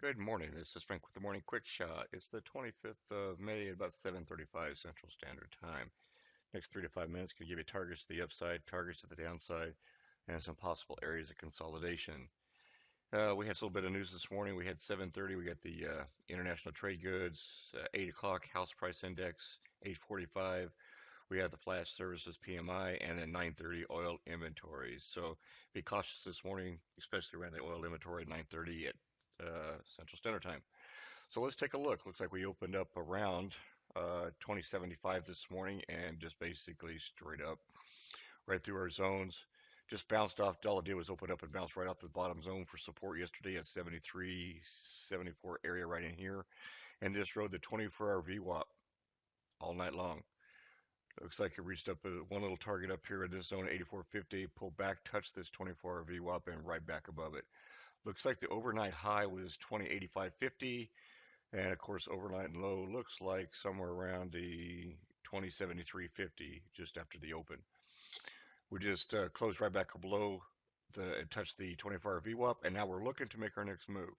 Good morning. This is Frank with the Morning Quick Shot. It's the 25th of May at about 7:35 Central Standard Time. Next 3 to 5 minutes can give you targets to the upside, targets to the downside, and some possible areas of consolidation. We had a little bit of news this morning. We had 7:30. We got the international trade goods, 8 o'clock house price index, 8:45. We had the flash services PMI, and then 9:30 oil inventories. So be cautious this morning, especially around the oil inventory at 9:30 at Central Standard Time. So let's take a look. Looks like we opened up around 2075 this morning and just basically straight up right through our zones. Just bounced off. All it did was open up and bounce right off the bottom zone for support yesterday at 73, 74 area right in here. And this rode the 24-hour VWAP all night long. Looks like it reached up at one little target up here in this zone, 84.50, pulled back, touched this 24-hour VWAP, and right back above it. Looks like the overnight high was 2085.50, and of course, overnight low looks like somewhere around the 2073.50 just after the open. We just closed right back below and touched the 24-hour VWAP, and now we're looking to make our next move.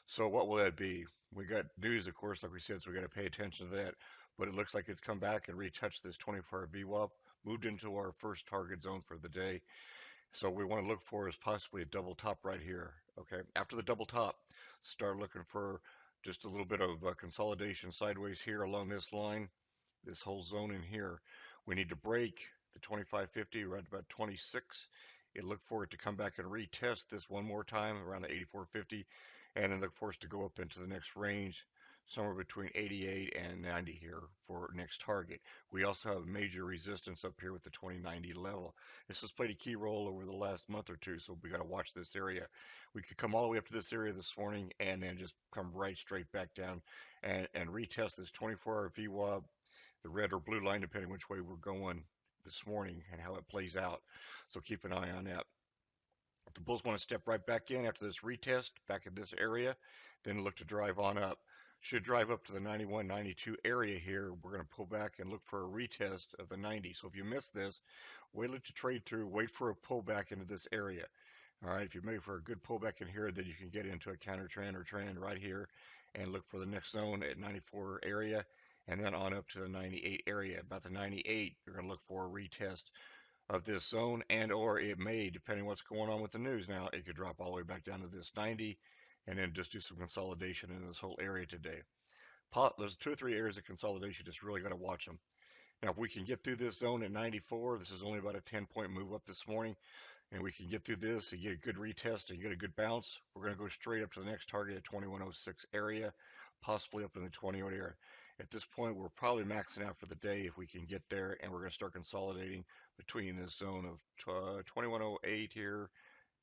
So what will that be? We got news, of course, like we said, so we got to pay attention to that. But it looks like it's come back and retouched this 24-hour VWAP, moved into our first target zone for the day. So we want to look for is possibly a double top right here. Okay, after the double top, start looking for just a little bit of consolidation sideways here along this line, this whole zone in here. We need to break the 25.50 right about 26. It look for it to come back and retest this one more time around the 84.50, and then look for us to go up into the next range somewhere between 88 and 90 here for next target. We also have major resistance up here with the 2090 level. This has played a key role over the last month or two, so we got to watch this area. We could come all the way up to this area this morning and then just come right straight back down and retest this 24-hour VWAP, the red or blue line, depending which way we're going this morning and how it plays out. So keep an eye on that. If the bulls want to step right back in after this retest, back in this area, then look to drive on up. Should drive up to the 91, 92 area here. We're going to pull back and look for a retest of the 90. So if you miss this, wait to trade through, wait for a pullback into this area. All right, if you're making for a good pullback in here, then you can get into a counter trend or trend right here and look for the next zone at 94 area and then on up to the 98 area. About the 98, you're going to look for a retest of this zone, and or it may, depending on what's going on with the news now, it could drop all the way back down to this 90 and then just do some consolidation in this whole area today. There's 2 or 3 areas of consolidation, just really got to watch them. Now, if we can get through this zone at 94, this is only about a 10-point move up this morning, and we can get through this and get a good retest and get a good bounce, we're going to go straight up to the next target at 2106 area, possibly up in the 20 area. At this point, we're probably maxing out for the day if we can get there, and we're going to start consolidating between this zone of 2108 here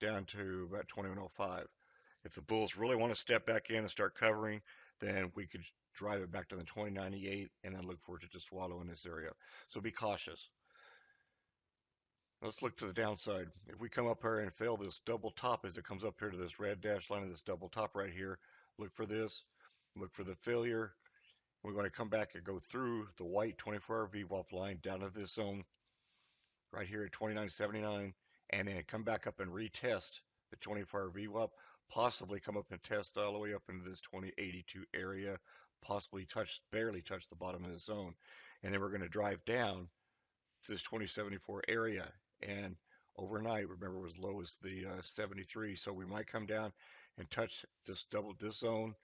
down to about 2105. If the bulls really want to step back in and start covering, then we could drive it back to the 2098 and then look for it to just swallow in this area. So be cautious. Let's look to the downside. If we come up here and fail this double top as it comes up here to this red dash line of this double top right here, look for this, look for the failure. We're going to come back and go through the white 24-hour VWAP line down to this zone right here at 29.79 and then come back up and retest the 24-hour VWAP, possibly come up and test all the way up into this 2082 area, possibly barely touch the bottom of the zone. And then we're going to drive down to this 2074 area. And overnight, remember, it was low as the 73. So we might come down and touch this zone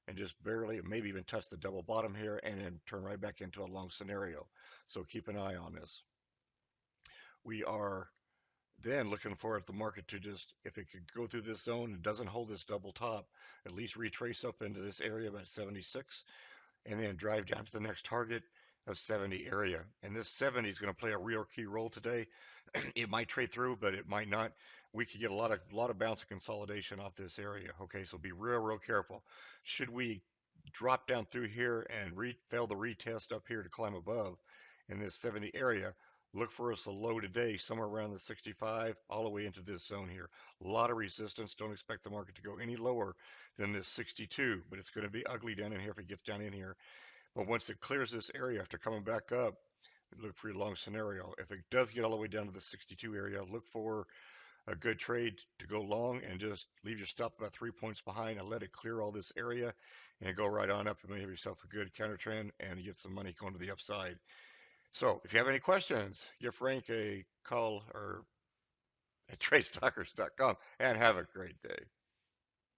and just barely, maybe even touch the double bottom here and then turn right back into a long scenario. So keep an eye on this. We are then looking for the market to just, if it could go through this zone and doesn't hold this double top, at least retrace up into this area about 76 and then drive down to the next target of 70 area. And this 70 is going to play a real key role today. It might trade through, but it might not. We could get a lot of bounce and consolidation off this area. Okay, so be real careful. Should we drop down through here and fail the retest up here to climb above in this 70 area, look for us a low today somewhere around the 65 all the way into this zone here. A lot of resistance. Don't expect the market to go any lower than this 62, but it's going to be ugly down in here if it gets down in here. But once it clears this area after coming back up, look for your long scenario. If it does get all the way down to the 62 area, look for a good trade to go long and just leave your stop about 3 points behind and let it clear all this area and go right on up and have yourself a good counter trend and you get some money going to the upside. So if you have any questions, give Frank a call or at tradestalkers.com and have a great day.